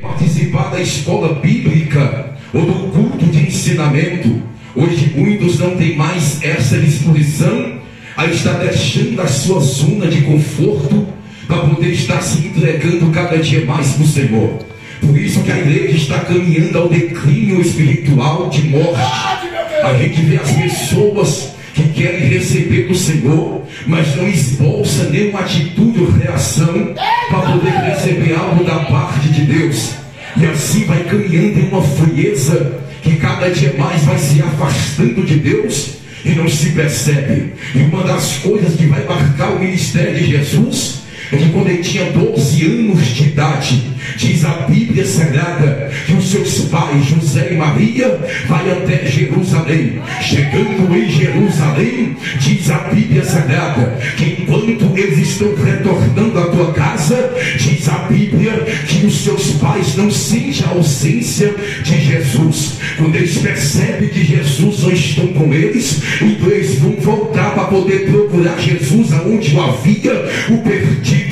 Participar da escola bíblica ou do culto de ensinamento. Hoje muitos não têm mais essa disposição a estar deixando a sua zona de conforto para poder estar se entregando cada dia mais para o Senhor. Por isso que a igreja está caminhando ao declínio espiritual de morte. A gente vê as pessoas que querem receber do Senhor, mas não esboça nenhuma atitude ou reação para poder receber algo da parte de Deus. E assim vai caminhando em uma frieza que cada dia mais vai se afastando de Deus e não se percebe. E uma das coisas que vai marcar o ministério de Jesus é que quando ele tinha 12 anos de idade, diz a Bíblia Sagrada que os seus pais, José e Maria, vai até Jerusalém. Chegando em Jerusalém, diz a Bíblia Sagrada que enquanto eles estão retornando à tua casa, diz a Bíblia que os seus pais não sentem a ausência de Jesus. Quando eles percebem que Jesus não está com eles, então eles vão voltar para poder procurar Jesus aonde o havia o perdido.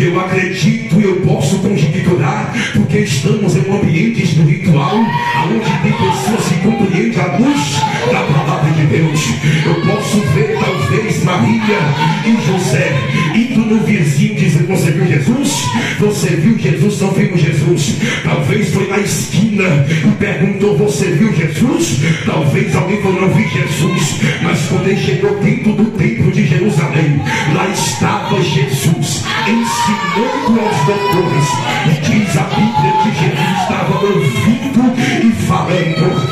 Eu acredito e eu posso conjecturar, porque estamos em um ambiente espiritual onde tem pessoas que compreendem a luz da palavra de Deus. Eu posso ver talvez Maria e José indo no vizinho dizendo: você viu Jesus? Você viu Jesus? Não vimos Jesus. Talvez foi na esquina e perguntou: você viu Jesus? Talvez alguém falou: não vi Jesus. Mas quando ele chegou dentro do templo de Jerusalém, lá estava Jesus ensinando aos doutores. E diz a Bíblia que Jesus estava ouvindo e falando.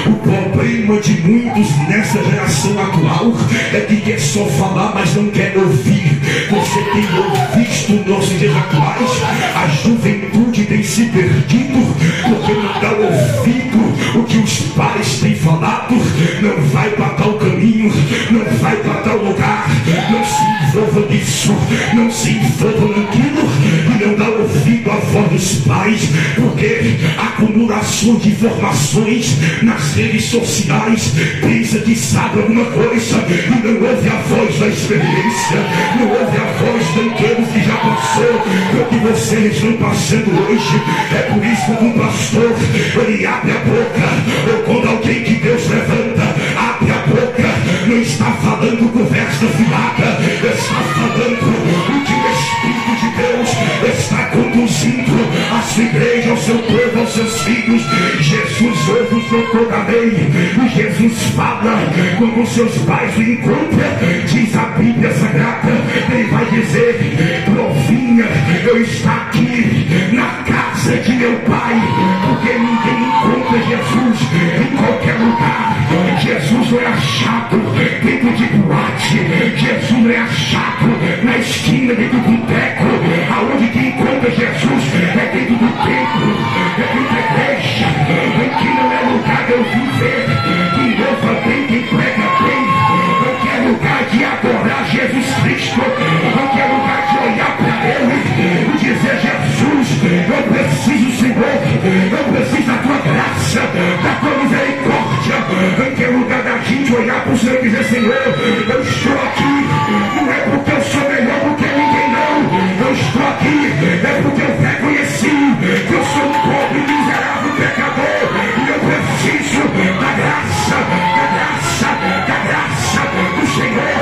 O problema de muitos nessa geração atual é que quer só falar, mas não quer ouvir. Você tem visto nos dias atuais, a juventude tem se perdido porque não dá ouvido o que os pais têm falado. Não vai para tal caminho, não vai para tal lugar, não se envolva nisso, não se envolva naquilo, e não dá ouvido à voz dos pais, porque acumulação de informações nas redes sociais, pensa que sabe alguma coisa e não ouve a voz da experiência, não ouve a voz daqueles que já passou pelo que vocês estão passando hoje. É por isso que um pastor, ele abre a boca, ou quando alguém que Deus levanta abre a boca, não está falando conversa fiada, está falando o que o Espírito de Deus está conduzindo a sua igreja, ao seu povo, aos seus filhos. Jesus ouve o doutor da lei, e Jesus fala quando os seus pais o encontram. Diz a Bíblia Sagrada, ele vai dizer: provinha, eu estou aqui na casa de meu pai, porque ninguém encontra Jesus em qualquer lugar. Jesus não é achado dentro de boate, Jesus não é achado na esquina, dentro do boteco. Aonde que encontra Jesus é dentro do templo, é dentro da igreja. Aqui não é lugar de eu viver, quem louva bem, quem prega bem. Aqui é lugar de adorar Jesus Cristo. Aqui é lugar de olhar para Ele e dizer: Jesus, eu preciso, Senhor, eu preciso da tua graça, da tua misericórdia. Aqui é lugar da gente olhar para o Senhor e dizer: Senhor, eu estou aqui, não é porque eu sou melhor do que ninguém, não. Eu estou aqui, é porque eu reconheci que eu sou um pobre, miserável pecador, e eu preciso da graça do Senhor.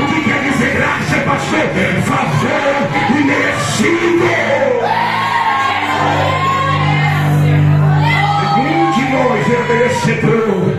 O que quer dizer graça, pastor? Favor imerecido. Nenhum de nós é merecedor